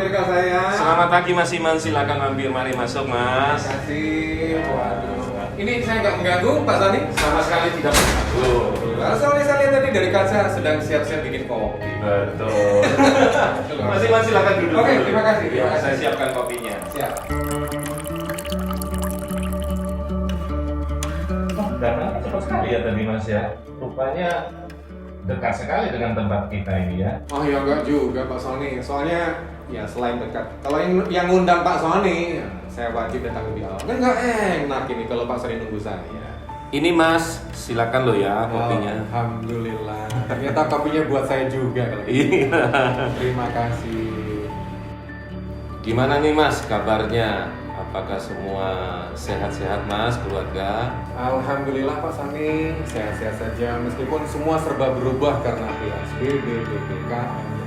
Amerika saya. Selamat pagi Mas Iman, silakan mampir, mari masuk Mas. Terima kasih. Waduh. Ini saya nggak mengganggu Pak Sony? Sama sekali tidak mengganggu. Soalnya saya lihat tadi dari kaca sedang siap-siap bikin kopi. Betul. Mas Iman silakan duduk. Oke, dulu. terima kasih. Ya, saya siapkan kopinya. Siap. Datangnya cepat sekali ya tadi Mas ya. Rupanya dekat sekali dengan tempat kita ini ya. Oh ya enggak juga Pak Sony. Soalnya ya selain dekat. Kalau yang ngundang Pak Sony, ya, saya wajib datang lebih awal. Kan nggak enak ini kalau Pak Sony nunggu saya. Ini Mas, silakan lo ya kopinya. Alhamdulillah. Ternyata kopinya buat saya juga kalau gitu. Iya. Terima kasih. Gimana nih Mas kabarnya? Apakah semua sehat-sehat Mas, keluarga? Alhamdulillah Pak Sani, sehat-sehat saja meskipun semua serba berubah karena PSBB, PPKM.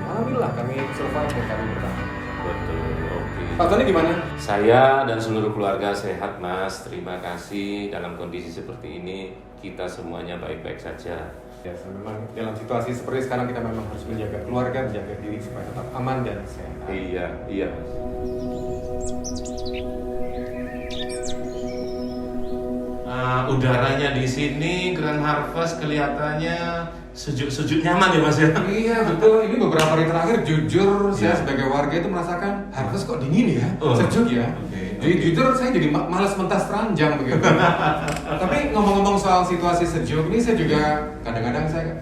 Alhamdulillah kami survive dan kami bertahan. Betul, oke. Pak Sani gimana? Saya dan seluruh keluarga sehat Mas, terima kasih. Dalam kondisi seperti ini kita semuanya baik-baik saja. Ya, memang dalam situasi seperti sekarang kita memang harus menjaga keluarga, menjaga diri supaya tetap aman dan sehat. Iya. Udaranya di sini Grand Harvest kelihatannya sejuk nyaman ya Mas ya. Iya betul, ini beberapa hari terakhir jujur saya Iya. sebagai warga itu merasakan harvest kok dingin ya, Oh. sejuk ya. Oke. Jadi jujur saya jadi malas mentas teranjang begitu. Tapi ngomong-ngomong soal situasi sejuk ini saya juga kadang-kadang saya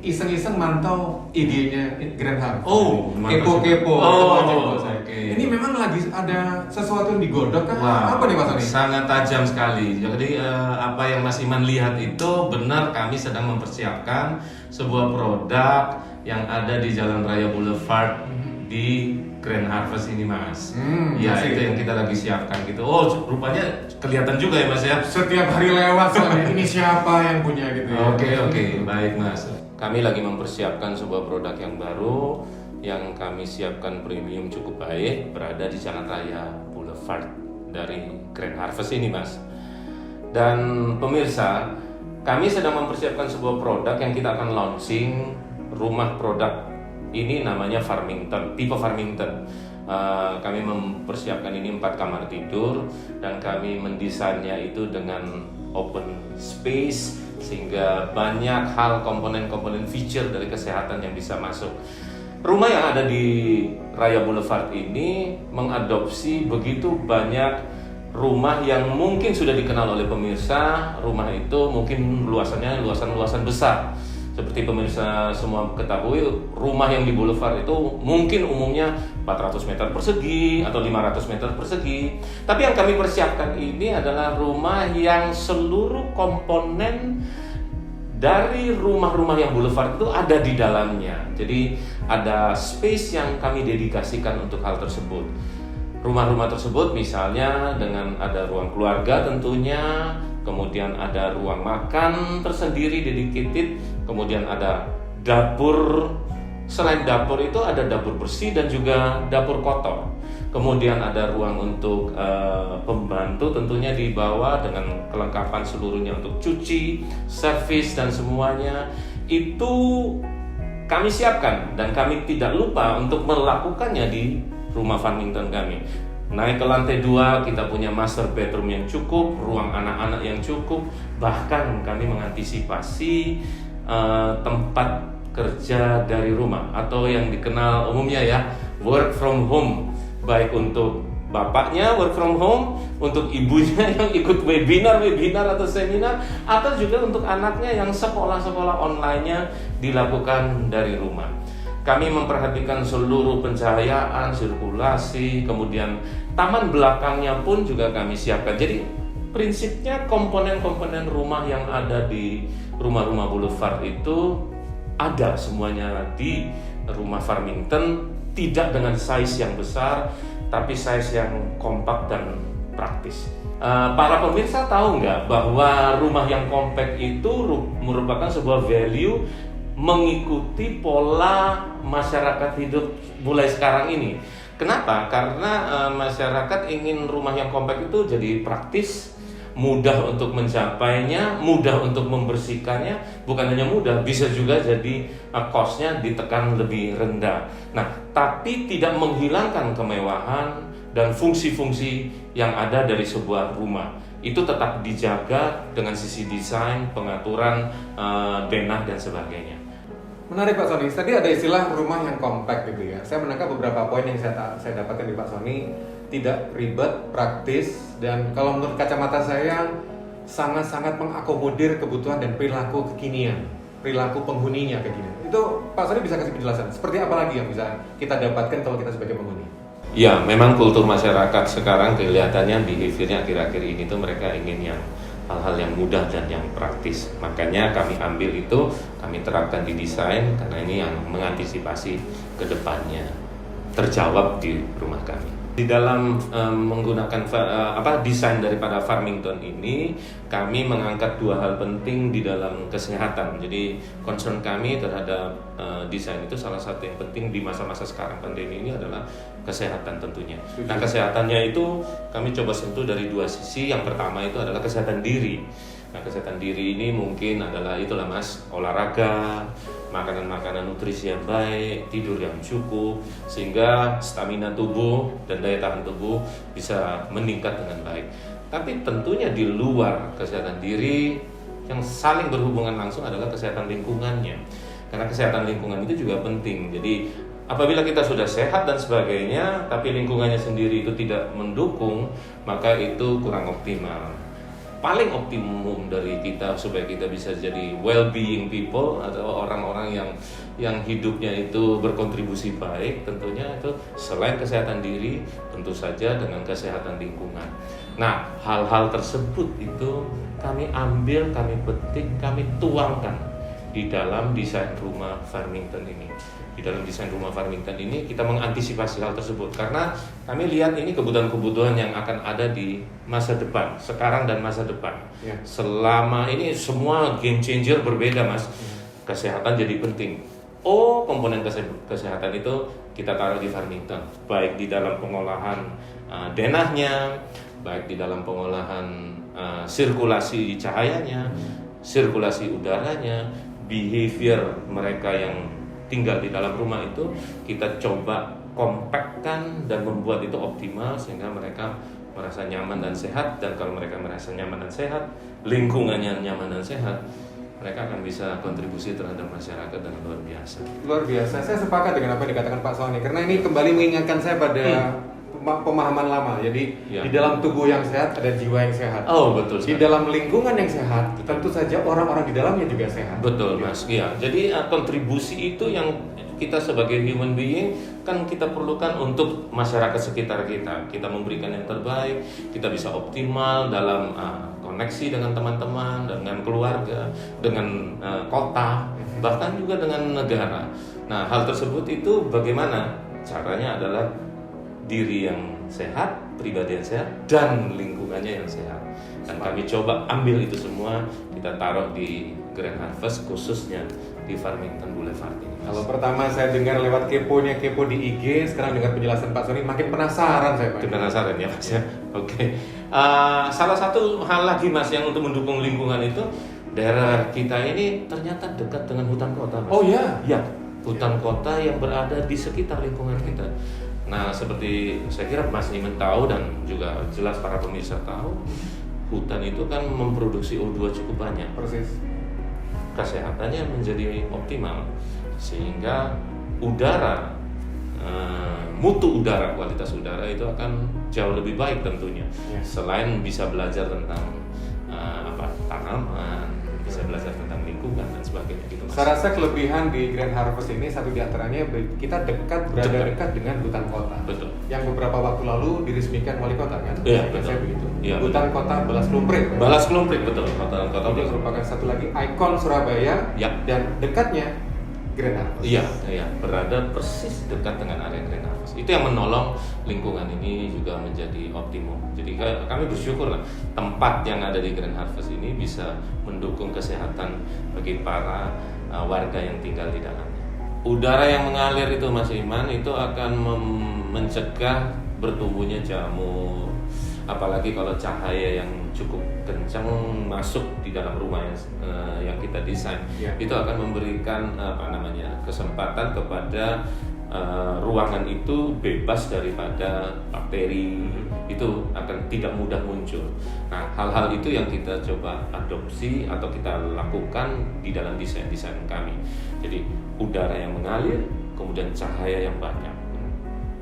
iseng-iseng mantau IG-nya Grand Harvest. Oh, kepo-kepo. oh, Itu aja buat saya. oke. Ini memang lagi ada sesuatu yang digodok kan? Wah, Apa nih Mas Sony? sangat tajam sekali. Jadi apa yang Mas Iman lihat itu benar, kami sedang mempersiapkan sebuah produk yang ada di Jalan Raya Boulevard di Grand Harvest ini Mas. Ya masih. itu yang kita lagi siapkan gitu. Oh rupanya kelihatan juga ya Mas ya. Setiap hari lewat soalnya ini siapa yang punya gitu ya. Oke, baik Mas. Kami lagi mempersiapkan sebuah produk yang baru yang kami siapkan premium cukup baik, berada di Jalan Raya Boulevard dari Grand Harvest ini Mas. Dan pemirsa, kami sedang mempersiapkan sebuah produk yang kita akan launching. Rumah produk ini namanya Farmington, tipe Farmington. Kami mempersiapkan ini 4 kamar tidur dan kami mendesainnya itu dengan open space sehingga banyak hal komponen-komponen feature dari kesehatan yang bisa masuk. Rumah yang ada di Raya Boulevard ini mengadopsi begitu banyak rumah yang mungkin sudah dikenal oleh pemirsa. Rumah itu mungkin luasannya luasan besar. Seperti pemirsa semua ketahui, rumah yang di Boulevard itu mungkin umumnya 400 meter persegi atau 500 meter persegi. Tapi yang kami persiapkan ini adalah rumah yang seluruh komponen dari rumah-rumah yang Boulevard itu ada di dalamnya. Jadi ada space yang kami dedikasikan untuk hal tersebut. Rumah-rumah tersebut misalnya dengan ada ruang keluarga tentunya, kemudian ada ruang makan tersendiri dedicated, kemudian ada dapur. Selain dapur itu ada dapur bersih dan juga dapur kotor. Kemudian ada ruang untuk pembantu tentunya di bawah dengan kelengkapan seluruhnya untuk cuci, servis dan semuanya. Itu kami siapkan dan kami tidak lupa untuk melakukannya di rumah Farmington kami. Naik ke lantai 2 kita punya master bedroom yang cukup, ruang anak-anak yang cukup. Bahkan kami mengantisipasi tempat kerja dari rumah atau yang dikenal umumnya ya work from home, baik untuk bapaknya work from home, untuk ibunya yang ikut webinar atau seminar, atau juga untuk anaknya yang sekolah-sekolah online-nya dilakukan dari rumah. Kami memperhatikan seluruh pencahayaan, sirkulasi, kemudian taman belakangnya pun juga kami siapkan. Jadi prinsipnya komponen-komponen rumah yang ada di rumah-rumah Boulevard itu ada semuanya di rumah Farmington, tidak dengan size yang besar, tapi size yang kompak dan praktis. Para pemirsa tahu nggak bahwa rumah yang compact itu merupakan sebuah value mengikuti pola masyarakat hidup mulai sekarang ini. Kenapa? Karena masyarakat ingin rumah yang compact itu jadi praktis, mudah untuk mencapainya, mudah untuk membersihkannya, bukan hanya mudah, bisa juga jadi cost-nya ditekan lebih rendah. Nah, tapi tidak menghilangkan kemewahan dan fungsi-fungsi yang ada dari sebuah rumah. Itu tetap dijaga dengan sisi desain, pengaturan, denah dan sebagainya. Menarik Pak Sony, tadi ada istilah rumah yang compact gitu ya. Saya menangkap beberapa poin yang saya dapatkan di Pak Sony, tidak ribet, praktis, dan kalau menurut kacamata saya sangat-sangat mengakomodir kebutuhan dan perilaku kekinian, perilaku penghuninya kekinian. Itu Pak Sony bisa kasih penjelasan, seperti apa lagi yang bisa kita dapatkan kalau kita sebagai penghuni? Ya, memang kultur masyarakat sekarang kelihatannya behaviornya akhir-akhir ini tuh mereka ingin yang hal-hal yang mudah dan yang praktis. Makanya kami ambil itu, kami terapkan di desain karena ini yang mengantisipasi ke depannya terjawab di rumah kami. Di dalam menggunakan desain daripada Farmington ini, kami mengangkat dua hal penting di dalam kesehatan. Jadi concern kami terhadap desain itu salah satu yang penting di masa-masa sekarang pandemi ini adalah kesehatan tentunya. Nah, kesehatannya itu kami coba sentuh dari dua sisi. Yang pertama itu adalah kesehatan diri. Nah, kesehatan diri ini mungkin adalah itulah Mas, olahraga, makanan-makanan nutrisi yang baik, tidur yang cukup, sehingga stamina tubuh dan daya tahan tubuh bisa meningkat dengan baik. Tapi tentunya di luar kesehatan diri, yang saling berhubungan langsung adalah kesehatan lingkungannya. Karena kesehatan lingkungan itu juga penting. Jadi apabila kita sudah sehat dan sebagainya, tapi lingkungannya sendiri itu tidak mendukung, maka itu kurang optimal. Paling optimum dari kita supaya kita bisa jadi well-being people atau orang-orang yang hidupnya itu berkontribusi baik, tentunya itu selain kesehatan diri, tentu saja dengan kesehatan lingkungan. Nah, hal-hal tersebut itu kami ambil, kami petik, kami tuangkan di dalam desain rumah Farmington ini. Di dalam desain rumah Farmington ini kita mengantisipasi hal tersebut karena kami lihat ini kebutuhan-kebutuhan yang akan ada di masa depan, sekarang dan masa depan. Ya. Selama ini semua game changer berbeda, Mas. Kesehatan jadi penting. Komponen kesehatan itu kita taruh di Farmington, baik di dalam pengolahan denahnya, baik di dalam pengolahan sirkulasi cahayanya, sirkulasi udaranya, behavior mereka yang tinggal di dalam rumah itu kita coba kompakkan dan membuat itu optimal sehingga mereka merasa nyaman dan sehat. Dan kalau mereka merasa nyaman dan sehat, lingkungannya nyaman dan sehat, mereka akan bisa kontribusi terhadap masyarakat dengan luar biasa. Luar biasa, saya sepakat dengan apa yang dikatakan Pak Sony karena ini kembali mengingatkan saya pada pemahaman lama. Jadi di dalam tubuh yang sehat ada jiwa yang sehat. Betul. Di dalam lingkungan yang sehat, tentu saja orang-orang di dalamnya juga sehat. Betul, Mas. Iya. Jadi kontribusi itu yang kita sebagai human being kan kita perlukan untuk masyarakat sekitar kita. Kita memberikan yang terbaik, kita bisa optimal dalam koneksi dengan teman-teman, dengan keluarga, dengan kota, bahkan juga dengan negara. Nah, hal tersebut itu bagaimana? Caranya adalah diri yang sehat, pribadi yang sehat, dan lingkungannya yang sehat. Dan kami coba ambil itu semua, kita taruh di Grand Harvest, khususnya di Farmington Boulevard ini. Kalau pertama saya dengar lewat kepo di IG, sekarang dengar penjelasan Pak Sony, makin penasaran saya Pak. Penasaran ya Mas ya? Oke. Salah satu hal lagi Mas yang untuk mendukung lingkungan itu, daerah kita ini ternyata dekat dengan hutan kota Mas. Oh iya? Ya, hutan kota yang berada di sekitar lingkungan kita. Nah, seperti saya kira Mas Iman tahu dan juga jelas para pemirsa tahu, hutan itu kan memproduksi O2 cukup banyak. Persis. Kesehatannya menjadi optimal sehingga udara, mutu udara, kualitas udara itu akan jauh lebih baik tentunya. Selain bisa belajar tentang tanaman, bisa belajar tentang lingkungan dan sebagainya gitu. Saya rasa kelebihan di Grand Harvest ini satu diantaranya kita berada dekat dengan hutan kota. Betul. Yang beberapa waktu lalu diresmikan wali kota kan? Iya, betul. Saya begitu. Ya, hutan betul. kota Balas Klumprit. Balas Klumprit betul. Hutan kota Ini merupakan satu lagi ikon Surabaya. Ya. Dan dekatnya Grand Harvest. Iya, berada persis dekat dengan area Grand Harvest. Itu yang menolong lingkungan ini juga menjadi optimum. Jadi kami bersyukur lah tempat yang ada di Grand Harvest ini bisa mendukung kesehatan bagi para warga yang tinggal di dalamnya. Udara yang mengalir itu Mas Iman itu akan mencegah bertumbuhnya jamur. Apalagi kalau cahaya yang cukup kencang masuk di dalam rumah yang kita desain, itu akan memberikan kesempatan kepada ruangan itu bebas daripada bakteri, itu akan tidak mudah muncul. Nah, hal-hal itu yang kita coba adopsi atau kita lakukan di dalam desain-desain kami. Jadi udara yang mengalir, kemudian cahaya yang banyak,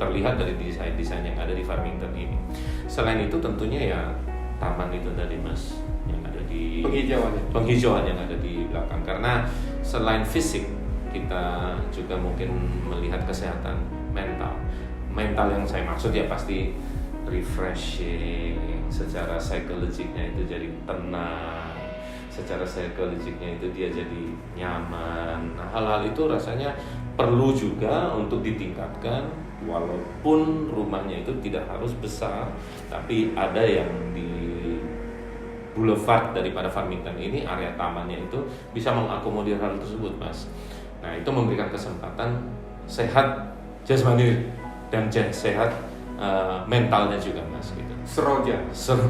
terlihat dari desain-desain yang ada di Farmington ini. Selain itu tentunya ya taman itu tadi Mas, yang ada di penghijauan yang ada di belakang. Karena selain fisik, kita juga mungkin melihat kesehatan mental yang saya maksud ya pasti refreshing, secara psikologiknya itu jadi tenang, secara psikologiknya itu dia jadi nyaman. Nah, hal-hal itu rasanya perlu juga untuk ditingkatkan, walaupun rumahnya itu tidak harus besar, tapi ada yang di boulevard daripada Farmington ini, area tamannya itu bisa mengakomodir hal tersebut, Mas. Nah, itu memberikan kesempatan sehat jasmani dan sehat mentalnya juga, Mas. Gitu. Seroja.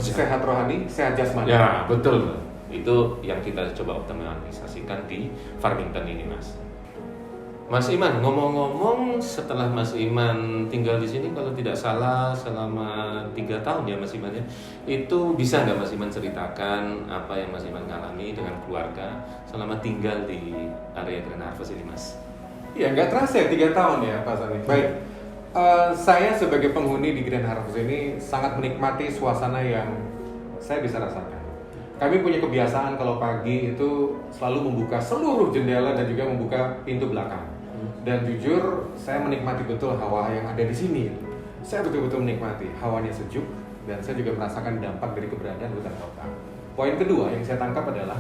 Sehat rohani, sehat jasmani. Ya, betul. Itu yang kita coba optimalisasikan di Farmington ini, Mas. Mas Iman, ngomong-ngomong, setelah Mas Iman tinggal di sini, kalau tidak salah selama 3 tahun ya Mas Iman ya, itu bisa nggak Mas Iman ceritakan apa yang Mas Iman alami dengan keluarga selama tinggal di area Grand Harvest ini, Mas? Ya, nggak terasa ya 3 tahun ya Pak Sani. Baik, saya sebagai penghuni di Grand Harvest ini sangat menikmati suasana yang saya bisa rasakan. Kami punya kebiasaan kalau pagi itu selalu membuka seluruh jendela dan juga membuka pintu belakang. Dan jujur, saya menikmati betul hawa yang ada di sini. Saya betul-betul menikmati, hawanya sejuk, dan saya juga merasakan dampak dari keberadaan hutan kota. Poin kedua yang saya tangkap adalah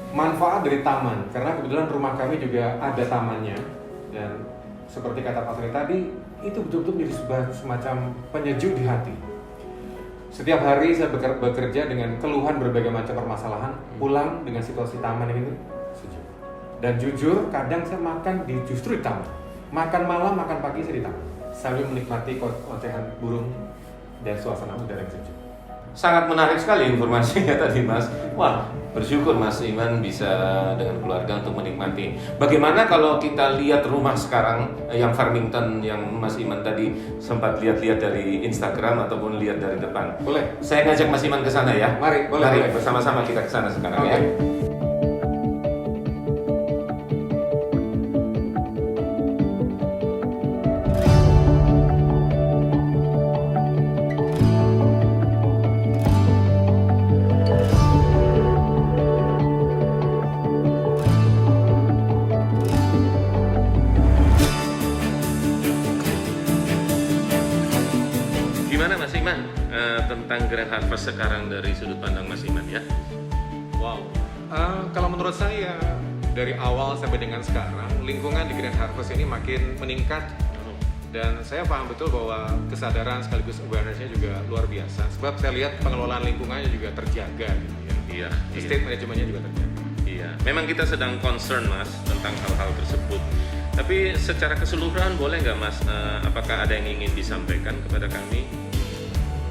manfaat dari taman, karena kebetulan rumah kami juga ada tamannya. Dan seperti kata Pak Sani tadi, itu betul-betul menjadi semacam penyejuk di hati. Setiap hari saya bekerja dengan keluhan berbagai macam permasalahan, pulang dengan situasi taman ini sejuk. Dan jujur, kadang saya makan justru di taman. Makan malam, makan pagi saya di taman. Sambil menikmati ocehan burung dan suasana udara yang sejuk. Sangat menarik sekali informasinya tadi, Mas. Wah, bersyukur Mas Iman bisa dengan keluarga untuk menikmati. Bagaimana kalau kita lihat rumah sekarang yang Farmington yang Mas Iman tadi sempat lihat-lihat dari Instagram ataupun lihat dari depan? Boleh. Saya ngajak Mas Iman ke sana ya. Mari, boleh. Bersama-sama kita ke sana sekarang ya. Gimana Mas Iman tentang Grand Harvest sekarang dari sudut pandang Mas Iman ya? Wow. Kalau menurut saya dari awal sampai dengan sekarang lingkungan di Grand Harvest ini makin meningkat dan saya paham betul bahwa kesadaran sekaligus awareness-nya juga luar biasa. Sebab saya lihat pengelolaan lingkungannya juga terjaga gitu ya. Iya. State manajemennya juga terjaga. Iya. Memang kita sedang concern Mas tentang hal-hal tersebut. Tapi secara keseluruhan boleh nggak Mas? Apakah ada yang ingin disampaikan kepada kami?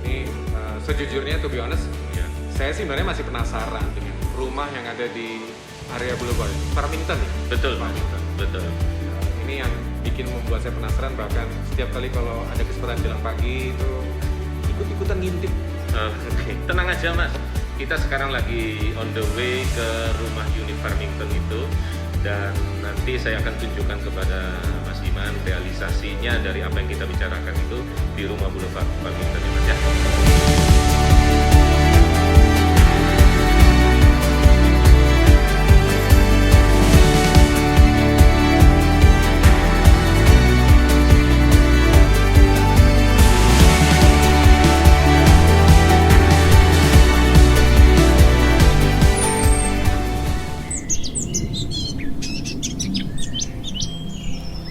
Ini sejujurnya to be honest, saya sih sebenarnya masih penasaran dengan rumah yang ada di area Boulevard Farmington ya. Betul, Farmington. Betul. Ini yang bikin membuat saya penasaran, bahkan setiap kali kalau ada kesempatan jalan pagi itu ikut-ikutan ngintip. Oke, tenang aja Mas. Kita sekarang lagi on the way ke rumah unit Farmington itu dan nanti saya akan tunjukkan kepada Mas Iman realisasinya dari apa yang kita bicarakan itu di rumah Boulevard Farmington ya Mas ya.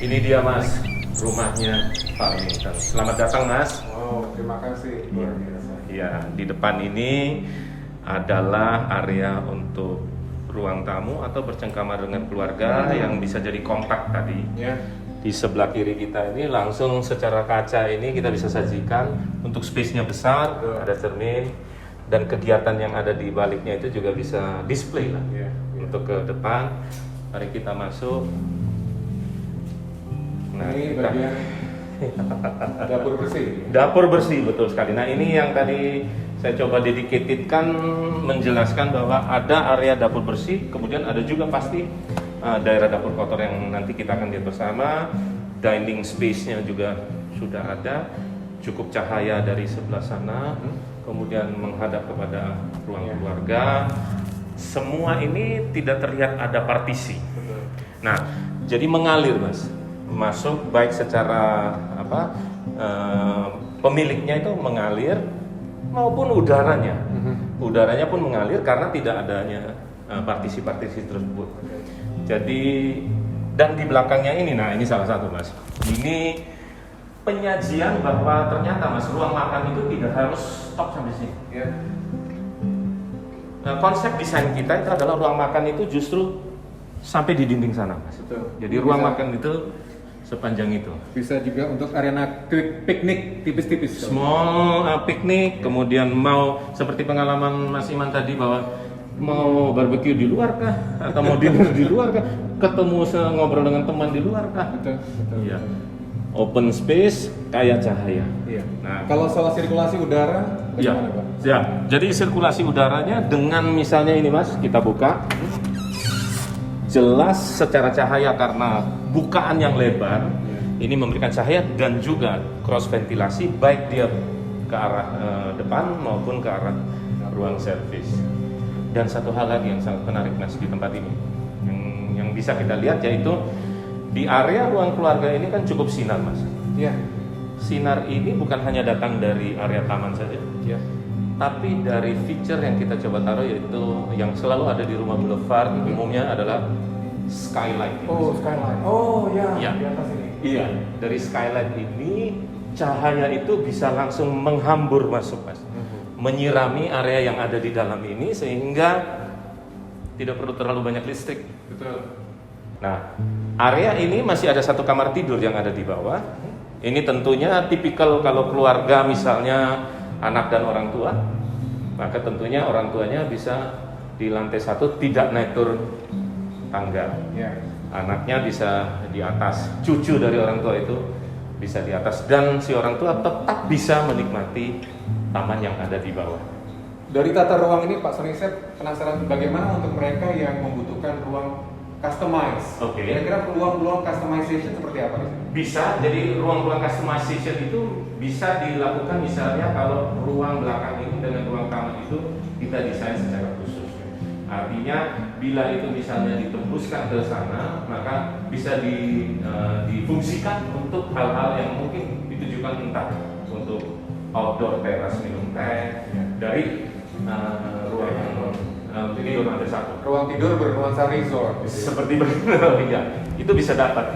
Ini dia Mas, rumahnya Farmington. Selamat datang Mas. Oh, terima kasih. Luar biasa. Ya, di depan ini adalah area untuk ruang tamu atau bercengkrama dengan keluarga yang bisa jadi kompak tadi. Ya. Di sebelah kiri kita ini langsung secara kaca ini kita bisa sajikan untuk space-nya besar, ada cermin. dan kegiatan yang ada di baliknya itu juga bisa display lah untuk ke depan. Mari kita masuk. Nah, ini kita bagian dapur bersih. dapur bersih, betul sekali. Nah, ini yang tadi saya coba dedicatedkan, menjelaskan bahwa ada area dapur bersih, kemudian ada juga pasti daerah dapur kotor yang nanti kita akan lihat bersama. Dining space-nya juga sudah ada, cukup cahaya dari sebelah sana, kemudian menghadap kepada ruang keluarga. Semua ini tidak terlihat ada partisi. Nah, jadi mengalir, Mas, masuk baik secara pemiliknya itu mengalir maupun udaranya. Udaranya pun mengalir karena tidak adanya partisi-partisi tersebut. Jadi, dan di belakangnya ini, nah ini salah satu, Mas. Ini penyajian bahwa ternyata, Mas, ruang makan itu tidak harus stop sampai sini. Nah, konsep desain kita itu adalah ruang makan itu justru sampai di dinding sana, Mas. Betul. Jadi ruang makan itu sepanjang itu. Bisa juga untuk arena piknik tipis-tipis. Small piknik, kemudian mau seperti pengalaman Mas Iman tadi bahwa mau barbeque di luar kah, atau mau dinner di luar kah, ketemu ngobrol dengan teman di luar kah. Betul. Iya. Open space, kaya cahaya. Iya. Nah, Kalau soal sirkulasi udara, ya, bagaimana, Pak? ya. Jadi sirkulasi udaranya dengan misalnya ini, Mas, kita buka, jelas secara cahaya karena bukaan yang lebar, ini memberikan cahaya dan juga cross ventilasi baik dia ke arah depan maupun ke arah ruang servis. Dan satu hal lagi yang sangat menarik, Mas, di tempat ini, yang bisa kita lihat yaitu di area ruang keluarga ini kan cukup sinar, Mas. Iya. Sinar ini bukan hanya datang dari area taman saja, Iya. tapi dari feature yang kita coba taruh yaitu yang selalu ada di rumah boulevard umumnya adalah skylight. Oh, skyline. Oh, ya. Iya. Di atas ini. Iya, dari skylight ini cahaya itu bisa langsung menghambur masuk, Mas. Menyirami area yang ada di dalam ini sehingga tidak perlu terlalu banyak listrik. Betul. Nah, area ini masih ada satu kamar tidur yang ada di bawah. Ini tentunya tipikal kalau keluarga misalnya anak dan orang tua, maka tentunya orang tuanya bisa di lantai 1 tidak naik turun tangga. Ya. Anaknya bisa di atas, cucu dari orang tua itu bisa di atas, dan si orang tua tetap bisa menikmati taman yang ada di bawah. Dari tata ruang ini, Pak Sony, saya penasaran bagaimana untuk mereka yang membutuhkan ruang customize. Oke. Kira-kira peluang-peluang customization seperti apa di sini? Bisa, jadi ruang-ruang customization itu bisa dilakukan misalnya kalau ruang belakang ini dengan ruang taman itu kita desain secara khusus. Artinya bila itu misalnya ditembuskan ke sana, maka bisa difungsikan untuk hal-hal yang mungkin ditujukan entah untuk outdoor teras minum teh dari ruang tidur lantai 1. Ruang tidur bernuansa resort. Seperti begitu, ya, itu bisa dapat.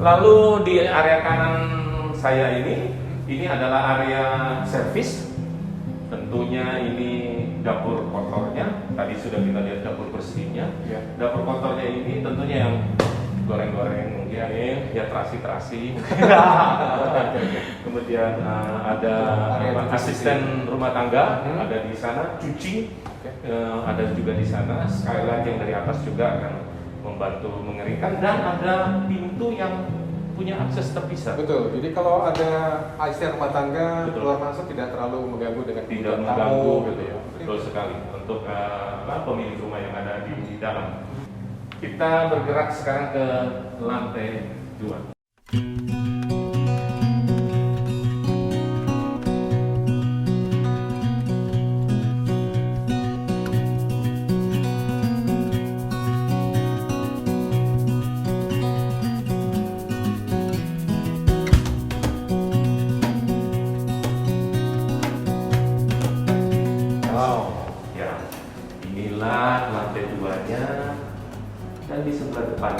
Lalu di area kanan saya ini adalah area servis. Tentunya ini dapur kotornya. Tadi sudah kita lihat dapur bersihnya. Ya. Dapur kotornya ini tentunya yang goreng-goreng mungkin ya terasi-terasi. Kemudian ada asisten rumah tangga ada di sana, cuci ada juga di sana. Skylight yang dari atas juga akan membantu mengeringkan, dan ada pintu yang punya akses terpisah. Betul. Jadi kalau ada asisten rumah tangga Betul. keluar masuk tidak terlalu mengganggu dengan Tidak kebutuhan mengganggu tamu, gitu ya. Betul sekali untuk pemilik rumah yang ada di dalam. Kita bergerak sekarang ke lantai 2. Ya, inilah lantai 2-nya. Dan di sebelah depan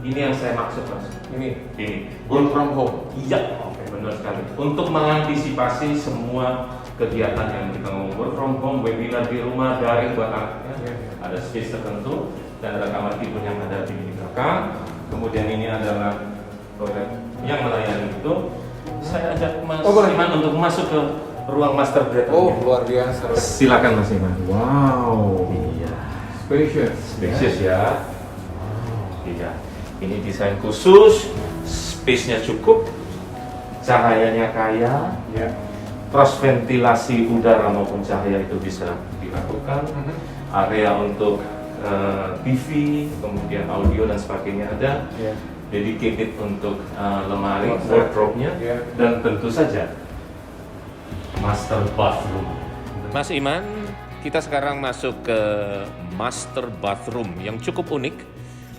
ini yang saya maksud, Mas. Ini work from home. Iya, oke, benar sekali. Untuk mengantisipasi semua kegiatan yang kita mau work from home, webinar di rumah, daring buat anaknya, ada space tertentu dan ada kamar tidur yang ada di belakang. Kemudian ini adalah toilet yang melayani itu. Saya ajak Mas Iman untuk masuk ke ruang master bedroom. Oh, luar biasa. Silakan Mas Iman. Wow. Iya. Spacious Ya. Iya. Ini desain khusus, space-nya cukup, cahayanya kaya, Ya. cross ventilasi udara maupun cahaya itu bisa dilakukan. Area untuk TV, kemudian audio dan sebagainya ada. Ya. Dedicated untuk lemari, Closet. wardrobe-nya, Ya. dan tentu saja master bathroom. Mas Iman, kita sekarang masuk ke master bathroom yang cukup unik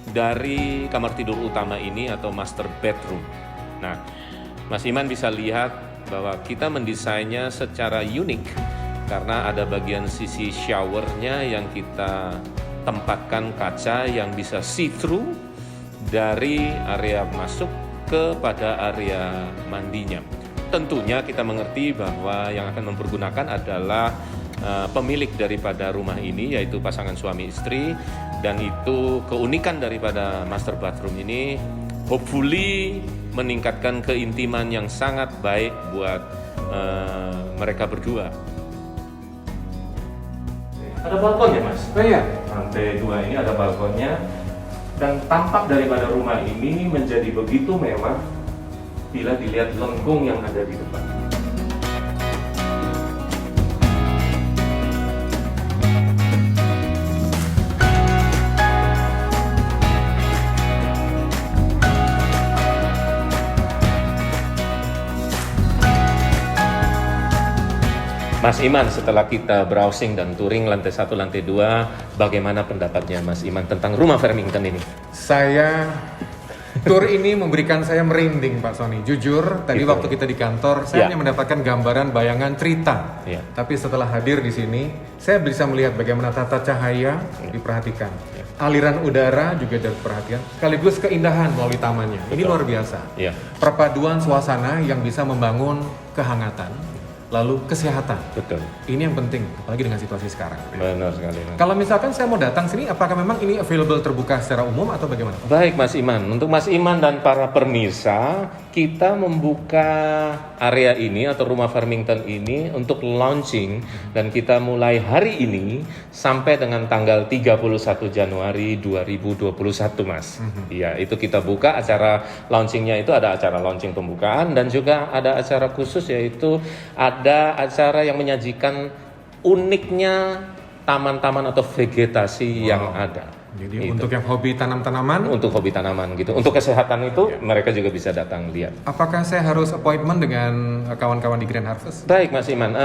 dari kamar tidur utama ini atau master bedroom. Nah, Mas Iman bisa lihat bahwa kita mendesainnya secara unik karena ada bagian sisi showernya yang kita tempatkan kaca yang bisa see-through dari area masuk kepada area mandinya. Tentunya kita mengerti bahwa yang akan mempergunakan adalah pemilik daripada rumah ini, yaitu pasangan suami istri, dan itu keunikan daripada master bathroom ini hopefully meningkatkan keintiman yang sangat baik buat mereka berdua. Ada balkonnya, Mas. Oh iya. Lantai 2 ini ada balkonnya, dan tampak daripada rumah ini menjadi begitu mewah bila dilihat lengkung yang ada di depan. Mas Iman, setelah kita browsing dan touring lantai 1, lantai 2, bagaimana pendapatnya Mas Iman tentang rumah Farmington ini? Tour ini memberikan saya merinding, Pak Sony. Jujur, tadi Gitu. waktu kita di kantor, saya Ya. hanya mendapatkan gambaran bayangan cerita. Ya. Tapi setelah hadir di sini, saya bisa melihat bagaimana tata cahaya diperhatikan. Aliran udara juga diperhatikan. Sekaligus keindahan melalui tamannya. Ini Betul. luar biasa. Ya. Perpaduan suasana yang bisa membangun kehangatan, lalu kesehatan. Betul. Ini yang penting, apalagi dengan situasi sekarang. Benar sekali, Mas. Kalau misalkan saya mau datang sini, apakah memang ini available terbuka secara umum atau bagaimana? Baik Mas Iman, untuk Mas Iman dan para pemirsa, kita membuka area ini atau rumah Farmington ini untuk launching, dan kita mulai hari ini sampai dengan tanggal 31 Januari 2021, Mas. Iya, itu kita buka acara launchingnya, itu ada acara launching pembukaan dan juga ada acara khusus, yaitu ada acara yang menyajikan uniknya taman-taman atau vegetasi yang ada. Jadi Gitu. untuk yang hobi tanam-tanaman, Untuk hobi tanaman gitu. Untuk kesehatan itu mereka juga bisa datang lihat. apakah saya harus appointment dengan kawan-kawan di Grand Harvest? Baik Mas Iman,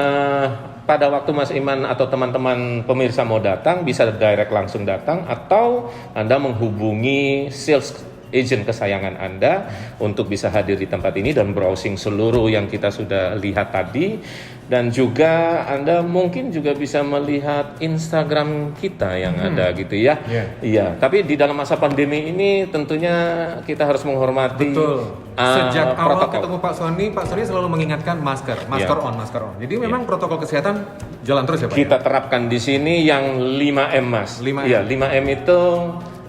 pada waktu Mas Iman atau teman-teman pemirsa mau datang, bisa direct langsung datang, atau Anda menghubungi sales agent kesayangan Anda untuk bisa hadir di tempat ini dan browsing seluruh yang kita sudah lihat tadi. Dan juga Anda mungkin juga bisa melihat Instagram kita yang ada gitu ya. Iya. Iya, tapi di dalam masa pandemi ini tentunya kita harus menghormati Betul. Sejak awal protokol. ketemu Pak Sony selalu mengingatkan masker on. Jadi memang protokol kesehatan jalan terus ya Pak? Kita terapkan di sini yang 5M, Mas. 5M. Iya, 5M itu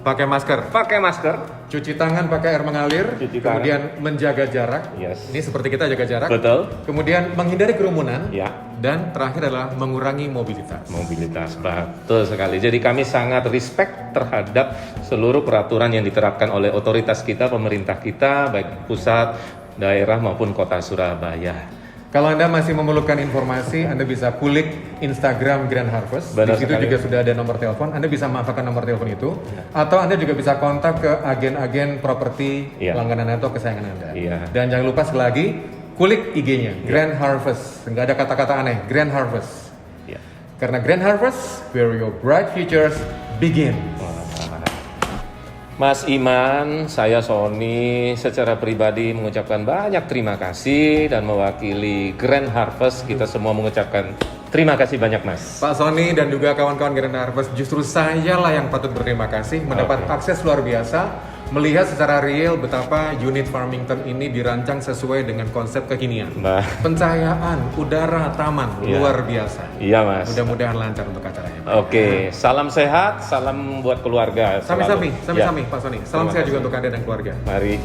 Pakai masker, pakai masker, cuci tangan pakai air mengalir, Cuci tangan. kemudian menjaga jarak. Yes. Ini seperti kita jaga jarak. betul. Kemudian menghindari kerumunan. Ya, Dan terakhir adalah mengurangi mobilitas. mobilitas, betul sekali. Jadi kami sangat respect terhadap seluruh peraturan yang diterapkan oleh otoritas kita, pemerintah kita, baik pusat, daerah maupun kota Surabaya. Kalau Anda masih memerlukan informasi, Anda bisa kulik Instagram Grand Harvest. Benar Di situ sekali. juga sudah ada nomor telepon. Anda bisa manfaatkan nomor telepon itu. Atau Anda juga bisa kontak ke agen-agen properti Iya. langganan atau kesayangan Anda. Iya. Dan jangan lupa sekali lagi, kulik IG-nya, Grand Harvest. Nggak ada kata-kata aneh, Grand Harvest. Ya. Karena Grand Harvest, where your bright futures begin. Mas Iman, saya Sony secara pribadi mengucapkan banyak terima kasih, dan mewakili Grand Harvest kita semua mengucapkan terima kasih banyak, Mas. Pak Sony dan juga kawan-kawan Grand Harvest, justru saya lah yang patut berterima kasih mendapat Oke. akses luar biasa, melihat secara real betapa unit Farmington ini dirancang sesuai dengan konsep kekinian. Mbak. Pencahayaan, udara, taman, Iya. luar biasa. Iya, Mas. Mudah-mudahan lancar untuk acaranya. Oke, salam sehat, salam buat keluarga. Sami-sami, selalu. sami-sami Ya, Pak Sony. Salam Terima sehat juga kasih. untuk Anda dan keluarga. Mari.